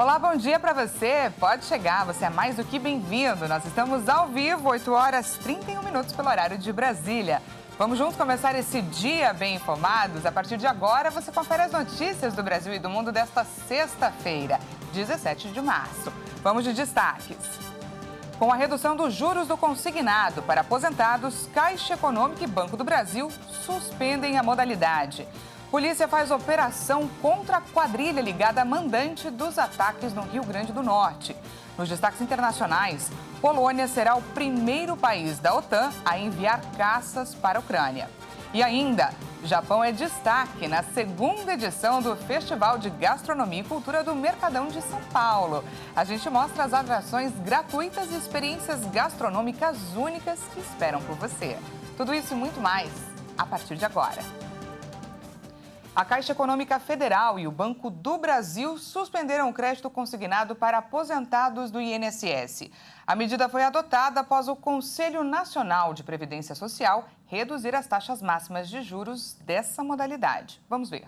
Olá, bom dia para você. Pode chegar, você é mais do que bem-vindo. Nós estamos ao vivo, 8h31 pelo horário de Brasília. Vamos juntos começar esse dia bem informados. A partir de agora, você confere as notícias do Brasil e do mundo desta sexta-feira, 17 de março. Vamos de destaques. Com a redução dos juros do consignado para aposentados, Caixa Econômica e Banco do Brasil suspendem a modalidade. Polícia faz operação contra a quadrilha ligada a mandante dos ataques no Rio Grande do Norte. Nos destaques internacionais, Polônia será o primeiro país da OTAN a enviar caças para a Ucrânia. E ainda, Japão é destaque na segunda edição do Festival de Gastronomia e Cultura do Mercadão de São Paulo. A gente mostra as atrações gratuitas e experiências gastronômicas únicas que esperam por você. Tudo isso e muito mais a partir de agora. A Caixa Econômica Federal e o Banco do Brasil suspenderam o crédito consignado para aposentados do INSS. A medida foi adotada após o Conselho Nacional de Previdência Social reduzir as taxas máximas de juros dessa modalidade. Vamos ver.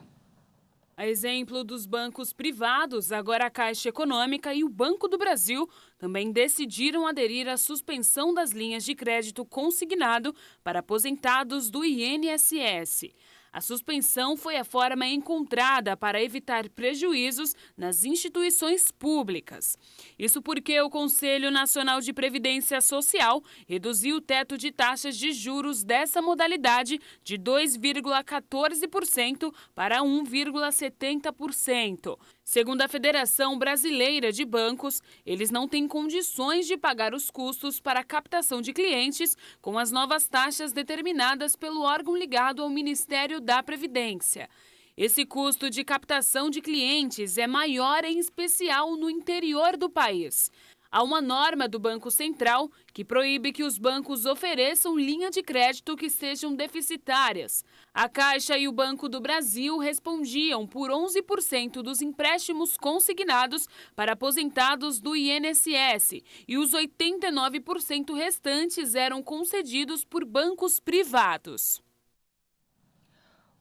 A exemplo dos bancos privados, agora a Caixa Econômica e o Banco do Brasil também decidiram aderir à suspensão das linhas de crédito consignado para aposentados do INSS. A suspensão foi a forma encontrada para evitar prejuízos nas instituições públicas. Isso porque o Conselho Nacional de Previdência Social reduziu o teto de taxas de juros dessa modalidade de 2,14% para 1,70%. Segundo a Federação Brasileira de Bancos, eles não têm condições de pagar os custos para a captação de clientes com as novas taxas determinadas pelo órgão ligado ao Ministério da Previdência. Esse custo de captação de clientes é maior, em especial no interior do país. Há uma norma do Banco Central que proíbe que os bancos ofereçam linha de crédito que sejam deficitárias. A Caixa e o Banco do Brasil respondiam por 11% dos empréstimos consignados para aposentados do INSS e os 89% restantes eram concedidos por bancos privados.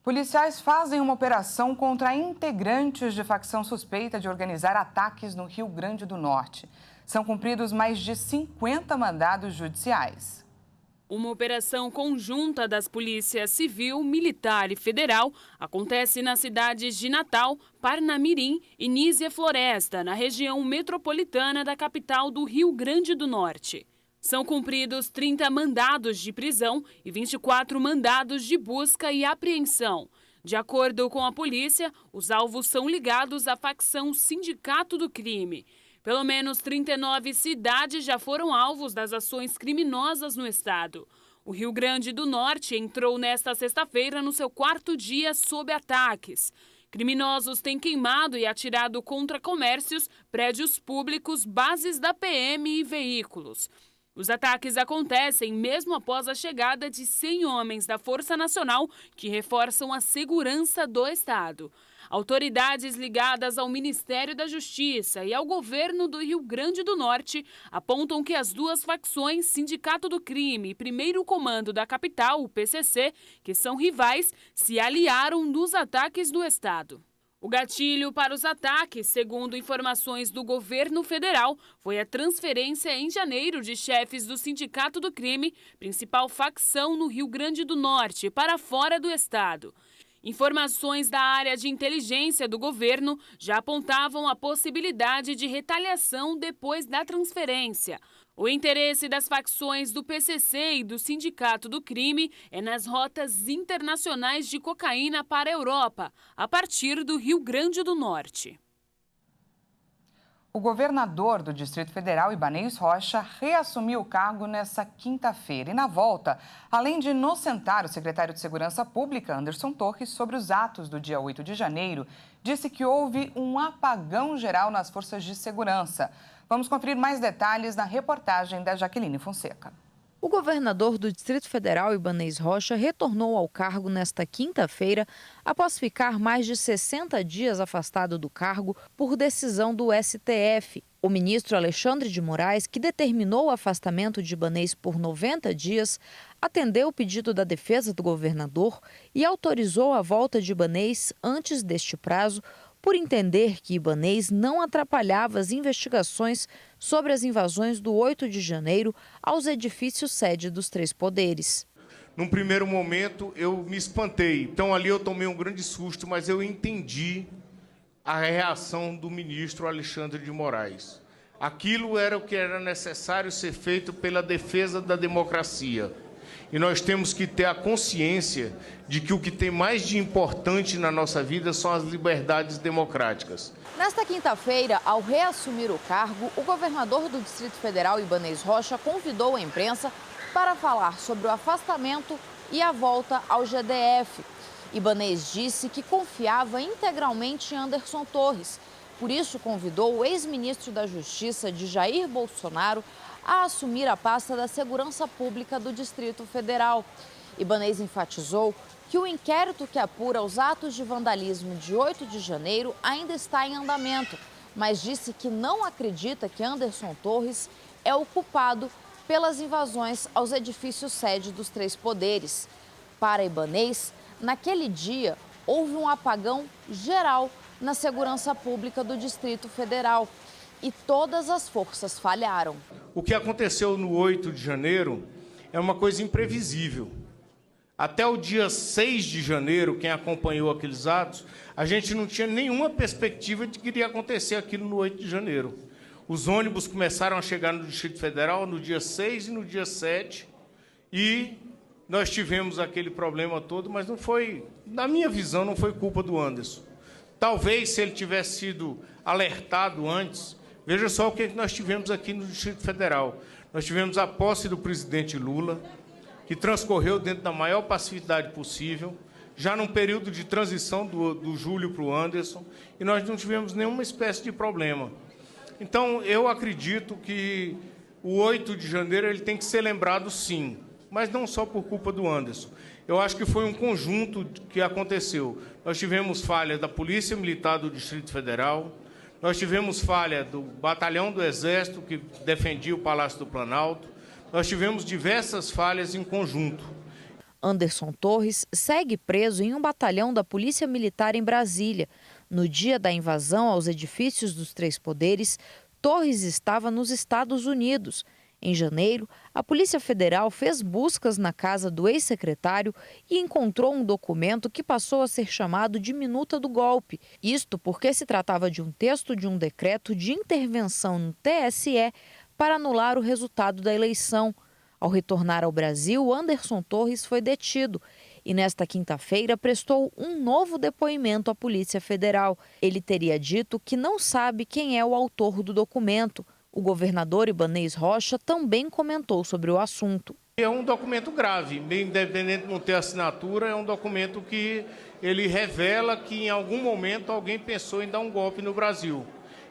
Policiais fazem uma operação contra integrantes de facção suspeita de organizar ataques no Rio Grande do Norte. São cumpridos mais de 50 mandados judiciais. Uma operação conjunta das polícias civil, militar e federal acontece nas cidades de Natal, Parnamirim e Nísia Floresta, na região metropolitana da capital do Rio Grande do Norte. São cumpridos 30 mandados de prisão e 24 mandados de busca e apreensão. De acordo com a polícia, os alvos são ligados à facção Sindicato do Crime. Pelo menos 39 cidades já foram alvos das ações criminosas no estado. O Rio Grande do Norte entrou nesta sexta-feira no seu 4º dia sob ataques. Criminosos têm queimado e atirado contra comércios, prédios públicos, bases da PM e veículos. Os ataques acontecem mesmo após a chegada de 100 homens da Força Nacional que reforçam a segurança do estado. Autoridades ligadas ao Ministério da Justiça e ao governo do Rio Grande do Norte apontam que as duas facções, Sindicato do Crime e Primeiro Comando da Capital, o PCC, que são rivais, se aliaram nos ataques do estado. O gatilho para os ataques, segundo informações do governo federal, foi a transferência em janeiro de chefes do Sindicato do Crime, principal facção no Rio Grande do Norte, para fora do estado. Informações da área de inteligência do governo já apontavam a possibilidade de retaliação depois da transferência. O interesse das facções do PCC e do Sindicato do Crime é nas rotas internacionais de cocaína para a Europa, a partir do Rio Grande do Norte. O governador do Distrito Federal, Ibanez Rocha, reassumiu o cargo nesta quinta-feira. E na volta, além de inocentar o secretário de Segurança Pública, Anderson Torres, sobre os atos do dia 8 de janeiro, disse que houve um apagão geral nas forças de segurança. Vamos conferir mais detalhes na reportagem da Jaqueline Fonseca. O governador do Distrito Federal, Ibanez Rocha, retornou ao cargo nesta quinta-feira após ficar mais de 60 dias afastado do cargo por decisão do STF. O ministro Alexandre de Moraes, que determinou o afastamento de Ibanez por 90 dias, atendeu o pedido da defesa do governador e autorizou a volta de Ibanez antes deste prazo, por entender que Ibanez não atrapalhava as investigações sobre as invasões do 8 de janeiro aos edifícios sede dos três poderes. Num primeiro momento, eu me espantei. Então, ali eu tomei um grande susto, mas eu entendi a reação do ministro Alexandre de Moraes. Aquilo era o que era necessário ser feito pela defesa da democracia. E nós temos que ter a consciência de que o que tem mais de importante na nossa vida são as liberdades democráticas. Nesta quinta-feira, ao reassumir o cargo, o governador do Distrito Federal, Ibanez Rocha, convidou a imprensa para falar sobre o afastamento e a volta ao GDF. Ibanez disse que confiava integralmente em Anderson Torres. Por isso, convidou o ex-ministro da Justiça de Jair Bolsonaro a assumir a pasta da Segurança Pública do Distrito Federal. Ibanez enfatizou que o inquérito que apura os atos de vandalismo de 8 de janeiro ainda está em andamento, mas disse que não acredita que Anderson Torres é o culpado pelas invasões aos edifícios sede dos três poderes. Para Ibanez, naquele dia, houve um apagão geral na segurança pública do Distrito Federal e todas as forças falharam. O que aconteceu no 8 de janeiro é uma coisa imprevisível. Até o dia 6 de janeiro, quem acompanhou aqueles atos, a gente não tinha nenhuma perspectiva de que iria acontecer aquilo no 8 de janeiro. Os ônibus começaram a chegar no Distrito Federal no dia 6 e no dia 7, e nós tivemos aquele problema todo, mas não foi, na minha visão, não foi culpa do Anderson. Talvez, se ele tivesse sido alertado antes, veja só o que nós tivemos aqui no Distrito Federal. Nós tivemos a posse do presidente Lula, que transcorreu dentro da maior passividade possível, já num período de transição do Júlio para o Anderson, e nós não tivemos nenhuma espécie de problema. Então, eu acredito que o 8 de janeiro ele tem que ser lembrado, sim, mas não só por culpa do Anderson. Eu acho que foi um conjunto que aconteceu. Nós tivemos falha da Polícia Militar do Distrito Federal, nós tivemos falha do Batalhão do Exército, que defendia o Palácio do Planalto, nós tivemos diversas falhas em conjunto. Anderson Torres segue preso em um batalhão da Polícia Militar em Brasília. No dia da invasão aos edifícios dos três poderes, Torres estava nos Estados Unidos. Em janeiro, a Polícia Federal fez buscas na casa do ex-secretário e encontrou um documento que passou a ser chamado de Minuta do Golpe. Isto porque se tratava de um texto de um decreto de intervenção no TSE para anular o resultado da eleição. Ao retornar ao Brasil, Anderson Torres foi detido e, nesta quinta-feira, prestou um novo depoimento à Polícia Federal. Ele teria dito que não sabe quem é o autor do documento. O governador Ibanez Rocha também comentou sobre o assunto. É um documento grave, independente de não ter assinatura, é um documento que ele revela que em algum momento alguém pensou em dar um golpe no Brasil.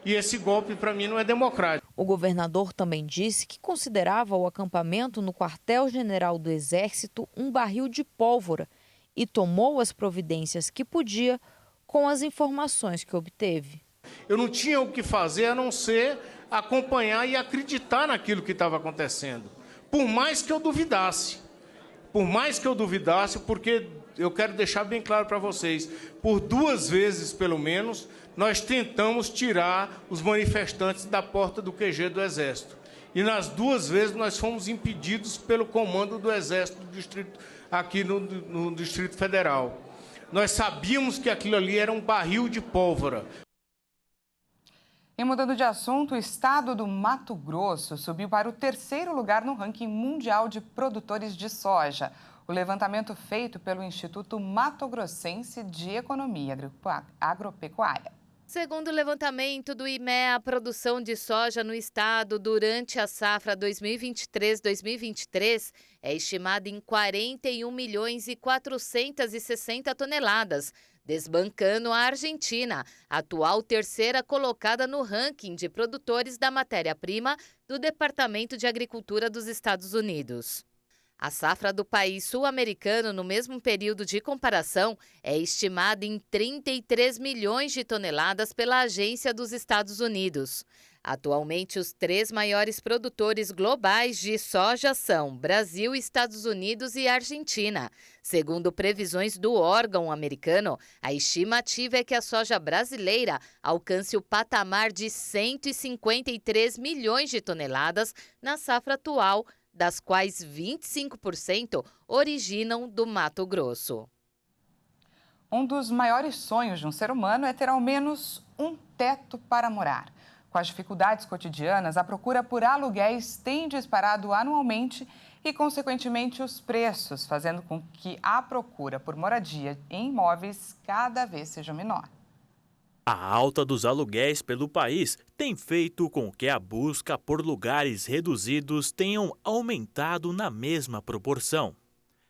E esse golpe, para mim, não é democrático. O governador também disse que considerava o acampamento no quartel-general do Exército um barril de pólvora e tomou as providências que podia com as informações que obteve. Eu não tinha o que fazer a não ser acompanhar e acreditar naquilo que estava acontecendo. Por mais que eu duvidasse. Porque eu quero deixar bem claro para vocês, por 2 vezes, pelo menos, nós tentamos tirar os manifestantes da porta do QG do Exército. E nas 2 vezes nós fomos impedidos pelo comando do Exército do Distrito, aqui no Distrito Federal. Nós sabíamos que aquilo ali era um barril de pólvora. E mudando de assunto, o estado do Mato Grosso subiu para o 3º lugar no ranking mundial de produtores de soja. O levantamento feito pelo Instituto Mato Grossense de Economia Agropecuária. Segundo o levantamento do IMEA, a produção de soja no estado durante a safra 2023-2023 é estimada em 41.460.000 toneladas, desbancando a Argentina, atual 3ª colocada no ranking de produtores da matéria-prima do Departamento de Agricultura dos Estados Unidos. A safra do país sul-americano no mesmo período de comparação é estimada em 33 milhões de toneladas pela Agência dos Estados Unidos. Atualmente, os 3 maiores produtores globais de soja são Brasil, Estados Unidos e Argentina. Segundo previsões do órgão americano, a estimativa é que a soja brasileira alcance o patamar de 153 milhões de toneladas na safra atual, das quais 25% originam do Mato Grosso. Um dos maiores sonhos de um ser humano é ter ao menos um teto para morar. Com as dificuldades cotidianas, a procura por aluguéis tem disparado anualmente e, consequentemente, os preços, fazendo com que a procura por moradia em imóveis cada vez seja menor. A alta dos aluguéis pelo país tem feito com que a busca por lugares reduzidos tenham aumentado na mesma proporção.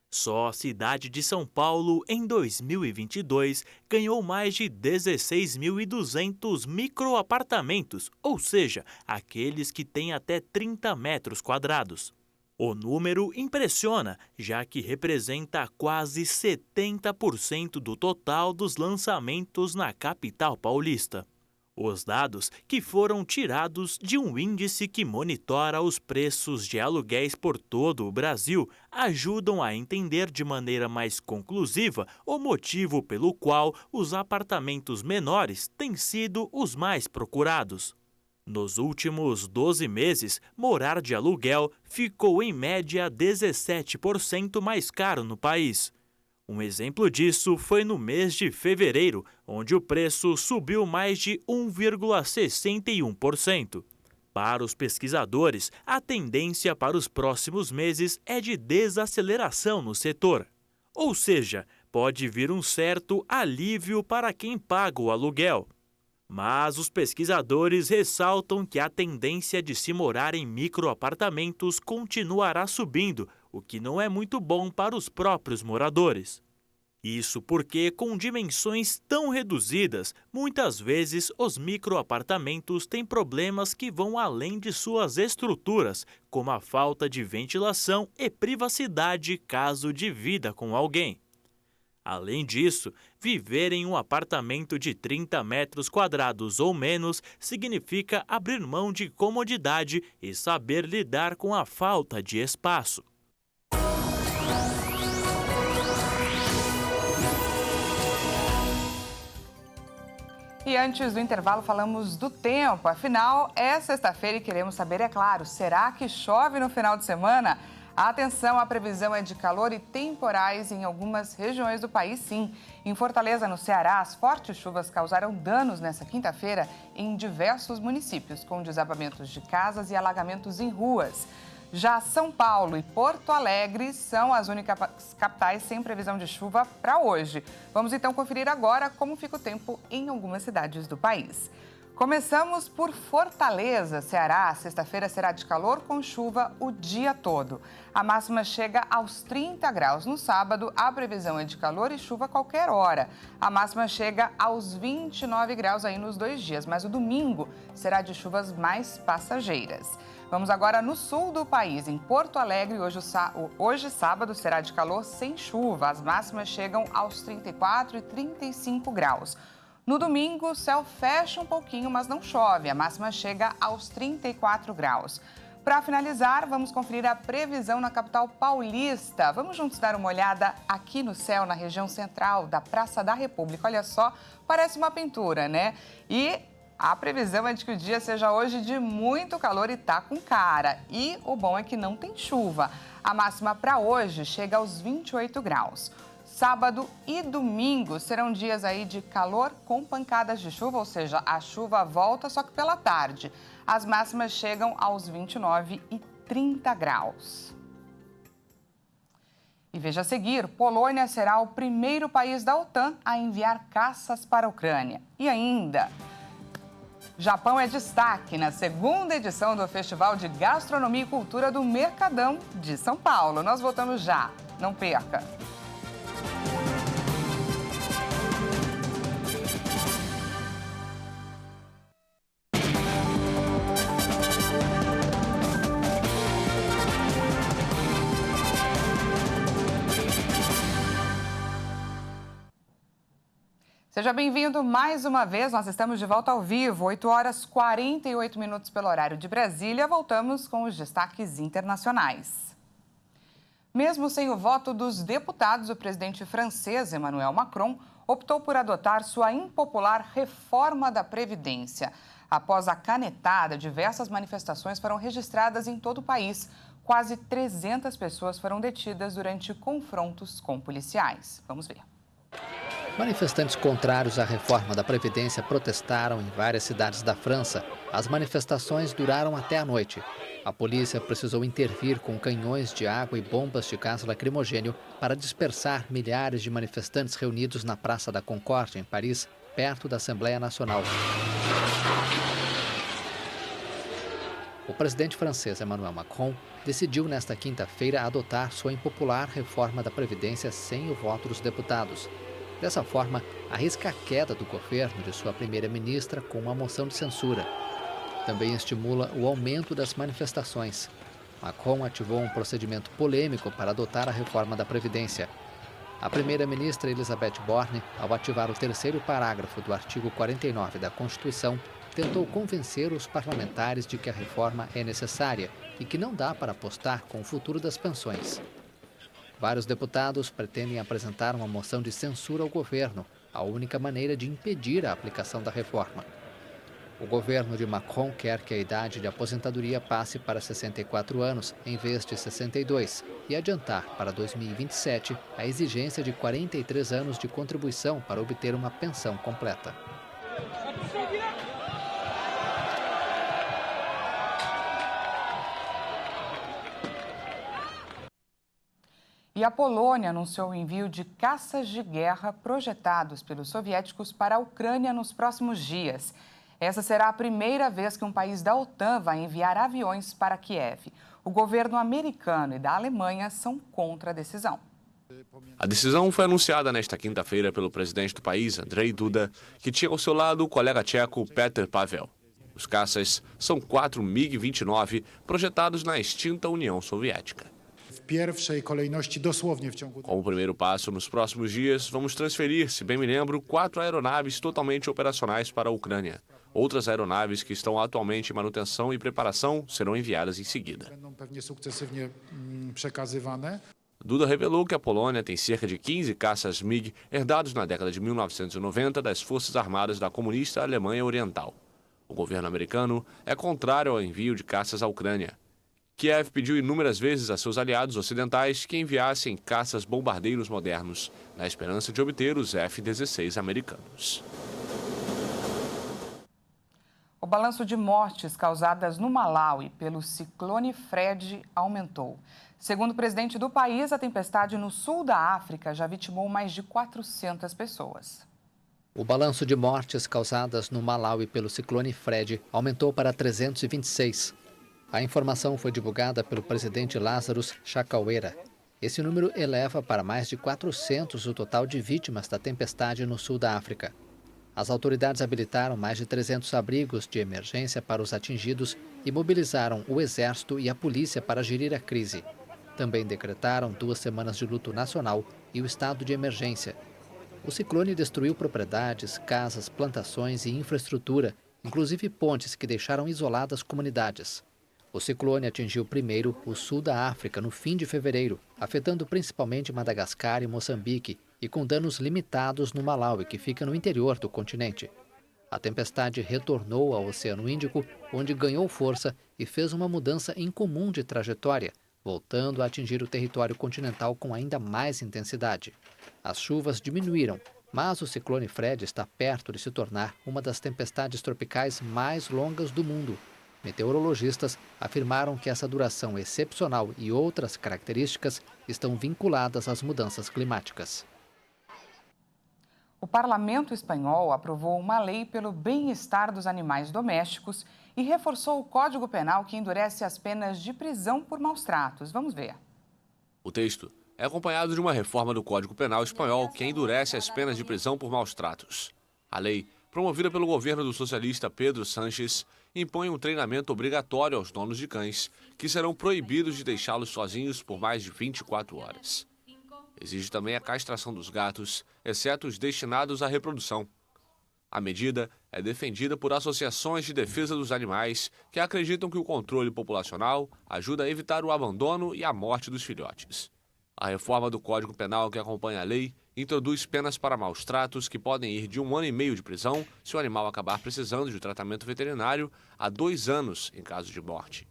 Só a cidade de São Paulo, em 2022, ganhou mais de 16.200 microapartamentos, ou seja, aqueles que têm até 30 metros quadrados. O número impressiona, já que representa quase 70% do total dos lançamentos na capital paulista. Os dados, que foram tirados de um índice que monitora os preços de aluguéis por todo o Brasil, ajudam a entender de maneira mais conclusiva o motivo pelo qual os apartamentos menores têm sido os mais procurados. Nos últimos 12 meses, morar de aluguel ficou em média 17% mais caro no país. Um exemplo disso foi no mês de fevereiro, onde o preço subiu mais de 1,61%. Para os pesquisadores, a tendência para os próximos meses é de desaceleração no setor. Ou seja, pode vir um certo alívio para quem paga o aluguel. Mas os pesquisadores ressaltam que a tendência de se morar em microapartamentos continuará subindo, o que não é muito bom para os próprios moradores. Isso porque, com dimensões tão reduzidas, muitas vezes os microapartamentos têm problemas que vão além de suas estruturas, como a falta de ventilação e privacidade caso divida com alguém. Além disso, viver em um apartamento de 30 metros quadrados ou menos significa abrir mão de comodidade e saber lidar com a falta de espaço. E antes do intervalo falamos do tempo. Afinal, é sexta-feira e queremos saber, é claro, será que chove no final de semana? Atenção, a previsão é de calor e temporais em algumas regiões do país, sim. Em Fortaleza, no Ceará, as fortes chuvas causaram danos nesta quinta-feira em diversos municípios, com desabamentos de casas e alagamentos em ruas. Já São Paulo e Porto Alegre são as únicas capitais sem previsão de chuva para hoje. Vamos então conferir agora como fica o tempo em algumas cidades do país. Começamos por Fortaleza, Ceará. Sexta-feira será de calor com chuva o dia todo. A máxima chega aos 30 graus. No sábado, a previsão é de calor e chuva a qualquer hora. A máxima chega aos 29 graus aí nos 2 dias, mas o domingo será de chuvas mais passageiras. Vamos agora no sul do país, em Porto Alegre. Hoje sábado, será de calor sem chuva. As máximas chegam aos 34 e 35 graus. No domingo, o céu fecha um pouquinho, mas não chove. A máxima chega aos 34 graus. Para finalizar, vamos conferir a previsão na capital paulista. Vamos juntos dar uma olhada aqui no céu, na região central da Praça da República. Olha só, parece uma pintura, né? E a previsão é de que o dia seja hoje de muito calor e tá com cara. E o bom é que não tem chuva. A máxima para hoje chega aos 28 graus. Sábado e domingo serão dias aí de calor com pancadas de chuva, ou seja, a chuva volta só que pela tarde. As máximas chegam aos 29 e 30 graus. E veja a seguir, Polônia será o primeiro país da OTAN a enviar caças para a Ucrânia. E ainda, Japão é destaque na segunda edição do Festival de Gastronomia e Cultura do Mercadão de São Paulo. Nós voltamos já, não perca! Seja bem-vindo mais uma vez, nós estamos de volta ao vivo, 8 horas 48 minutos pelo horário de Brasília. Voltamos com os destaques internacionais. Mesmo sem o voto dos deputados, o presidente francês Emmanuel Macron optou por adotar sua impopular reforma da Previdência. Após a canetada, diversas manifestações foram registradas em todo o país. Quase 300 pessoas foram detidas durante confrontos com policiais. Vamos ver. Manifestantes contrários à reforma da Previdência protestaram em várias cidades da França. As manifestações duraram até a noite. A polícia precisou intervir com canhões de água e bombas de gás lacrimogênio para dispersar milhares de manifestantes reunidos na Praça da Concórdia, em Paris, perto da Assembleia Nacional. O presidente francês Emmanuel Macron decidiu nesta quinta-feira adotar sua impopular reforma da Previdência sem o voto dos deputados. Dessa forma, arrisca a queda do governo de sua primeira-ministra com uma moção de censura. Também estimula o aumento das manifestações. Macron ativou um procedimento polêmico para adotar a reforma da Previdência. A primeira-ministra Elisabeth Borne, ao ativar o terceiro parágrafo do artigo 49 da Constituição, tentou convencer os parlamentares de que a reforma é necessária e que não dá para apostar com o futuro das pensões. Vários deputados pretendem apresentar uma moção de censura ao governo, a única maneira de impedir a aplicação da reforma. O governo de Macron quer que a idade de aposentadoria passe para 64 anos, em vez de 62, e adiantar para 2027 a exigência de 43 anos de contribuição para obter uma pensão completa. E a Polônia anunciou o envio de caças de guerra projetados pelos soviéticos para a Ucrânia nos próximos dias. Essa será a primeira vez que um país da OTAN vai enviar aviões para Kiev. O governo americano e da Alemanha são contra a decisão. A decisão foi anunciada nesta quinta-feira pelo presidente do país, Andrzej Duda, que tinha ao seu lado o colega tcheco Petr Pavel. Os caças são 4 MiG-29 projetados na extinta União Soviética. Como primeiro passo, nos próximos dias, vamos transferir, se bem me lembro, 4 aeronaves totalmente operacionais para a Ucrânia. Outras aeronaves que estão atualmente em manutenção e preparação serão enviadas em seguida. Duda revelou que a Polônia tem cerca de 15 caças MiG herdados na década de 1990 das Forças Armadas da comunista Alemanha Oriental. O governo americano é contrário ao envio de caças à Ucrânia. Kiev pediu inúmeras vezes a seus aliados ocidentais que enviassem caças bombardeiros modernos, na esperança de obter os F-16 americanos. O balanço de mortes causadas no Malawi pelo ciclone Fred aumentou. Segundo o presidente do país, a tempestade no sul da África já vitimou mais de 400 pessoas. O balanço de mortes causadas no Malawi pelo ciclone Fred aumentou para 326. A informação foi divulgada pelo presidente Lazarus Chakwera. Esse número eleva para mais de 400 o total de vítimas da tempestade no sul da África. As autoridades habilitaram mais de 300 abrigos de emergência para os atingidos e mobilizaram o exército e a polícia para gerir a crise. Também decretaram 2 semanas de luto nacional e o estado de emergência. O ciclone destruiu propriedades, casas, plantações e infraestrutura, inclusive pontes que deixaram isoladas comunidades. O ciclone atingiu primeiro o sul da África no fim de fevereiro, afetando principalmente Madagascar e Moçambique, e com danos limitados no Malawi, que fica no interior do continente. A tempestade retornou ao Oceano Índico, onde ganhou força e fez uma mudança incomum de trajetória, voltando a atingir o território continental com ainda mais intensidade. As chuvas diminuíram, mas o ciclone Fred está perto de se tornar uma das tempestades tropicais mais longas do mundo. Meteorologistas afirmaram que essa duração excepcional e outras características estão vinculadas às mudanças climáticas. O Parlamento espanhol aprovou uma lei pelo bem-estar dos animais domésticos e reforçou o Código Penal que endurece as penas de prisão por maus-tratos. Vamos ver. O texto é acompanhado de uma reforma do Código Penal espanhol que endurece as penas de prisão por maus-tratos. A lei, promovida pelo governo do socialista Pedro Sánchez, impõe um treinamento obrigatório aos donos de cães, que serão proibidos de deixá-los sozinhos por mais de 24 horas. Exige também a castração dos gatos, exceto os destinados à reprodução. A medida é defendida por associações de defesa dos animais que acreditam que o controle populacional ajuda a evitar o abandono e a morte dos filhotes. A reforma do Código Penal que acompanha a lei introduz penas para maus tratos que podem ir de 1 ano e meio de prisão se o animal acabar precisando de tratamento veterinário a 2 anos em caso de morte.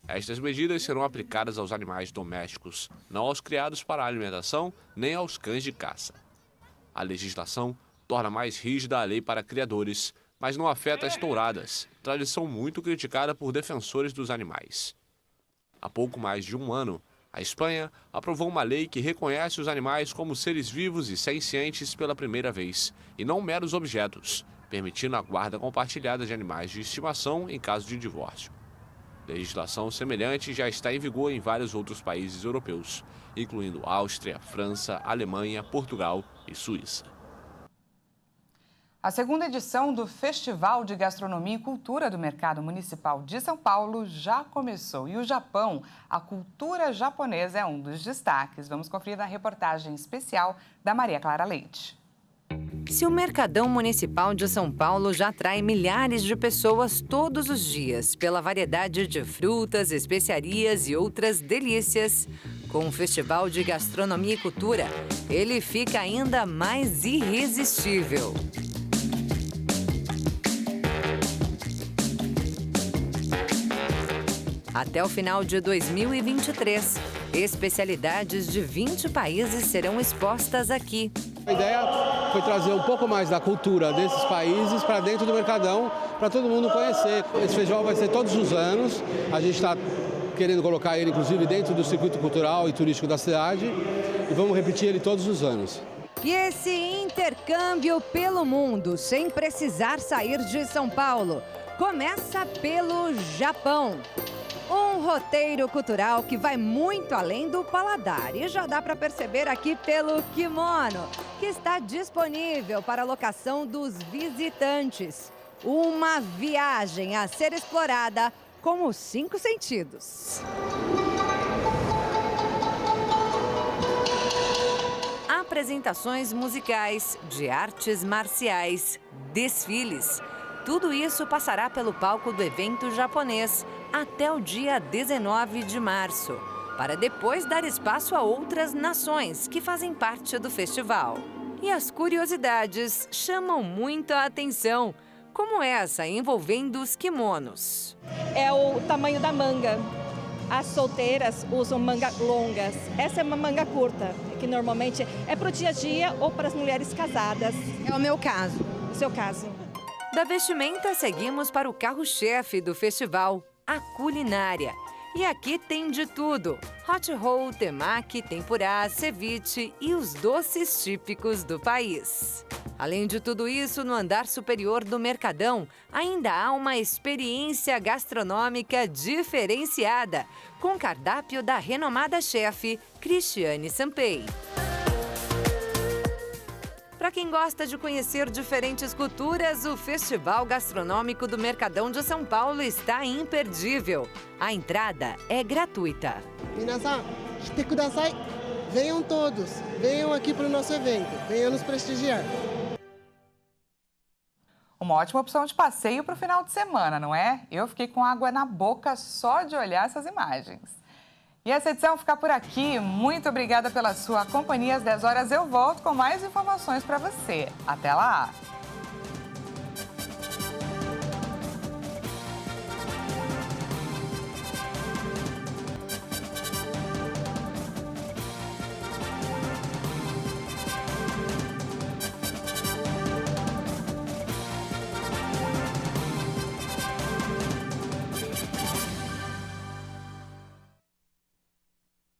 Estas medidas serão aplicadas aos animais domésticos, não aos criados para alimentação nem aos cães de caça. A legislação torna mais rígida a lei para criadores, mas não afeta as touradas, tradição muito criticada por defensores dos animais. Há pouco mais de 1 ano, a Espanha aprovou uma lei que reconhece os animais como seres vivos e sencientes pela primeira vez, e não meros objetos, permitindo a guarda compartilhada de animais de estimação em caso de divórcio. Legislação semelhante já está em vigor em vários outros países europeus, incluindo Áustria, França, Alemanha, Portugal e Suíça. A segunda edição do Festival de Gastronomia e Cultura do Mercado Municipal de São Paulo já começou. E o Japão, a cultura japonesa é um dos destaques. Vamos conferir na reportagem especial da Maria Clara Leite. Se o Mercadão Municipal de São Paulo já atrai milhares de pessoas todos os dias pela variedade de frutas, especiarias e outras delícias, com o Festival de Gastronomia e Cultura, ele fica ainda mais irresistível. Até o final de 2023, especialidades de 20 países serão expostas aqui. A ideia foi trazer um pouco mais da cultura desses países para dentro do Mercadão, para todo mundo conhecer. Esse festival vai ser todos os anos, a gente está querendo colocar ele, inclusive, dentro do circuito cultural e turístico da cidade, e vamos repetir ele todos os anos. E esse intercâmbio pelo mundo, sem precisar sair de São Paulo, começa pelo Japão. Um roteiro cultural que vai muito além do paladar e já dá para perceber aqui pelo kimono, que está disponível para a locação dos visitantes. Uma viagem a ser explorada com os 5 sentidos. Apresentações musicais, de artes marciais, desfiles. Tudo isso passará pelo palco do evento japonês até o dia 19 de março, para depois dar espaço a outras nações que fazem parte do festival. E as curiosidades chamam muito a atenção, como essa envolvendo os kimonos. É o tamanho da manga. As solteiras usam manga longas. Essa é uma manga curta, que normalmente é para o dia a dia ou para as mulheres casadas. É o meu caso. O seu caso. Da vestimenta, seguimos para o carro-chefe do festival, a culinária. E aqui tem de tudo: hot roll, temaki, tempurá, ceviche e os doces típicos do país. Além de tudo isso, no andar superior do Mercadão, ainda há uma experiência gastronômica diferenciada, com cardápio da renomada chefe Cristiane Sampei. Para quem gosta de conhecer diferentes culturas, o Festival Gastronômico do Mercadão de São Paulo está imperdível. A entrada é gratuita. Minasan, shite kudasai. Venham todos, venham aqui para o nosso evento, venham nos prestigiar. Uma ótima opção de passeio para o final de semana, não é? Eu fiquei com água na boca só de olhar essas imagens. E essa edição fica por aqui. Muito obrigada pela sua companhia. Às 10 horas eu volto com mais informações para você. Até lá!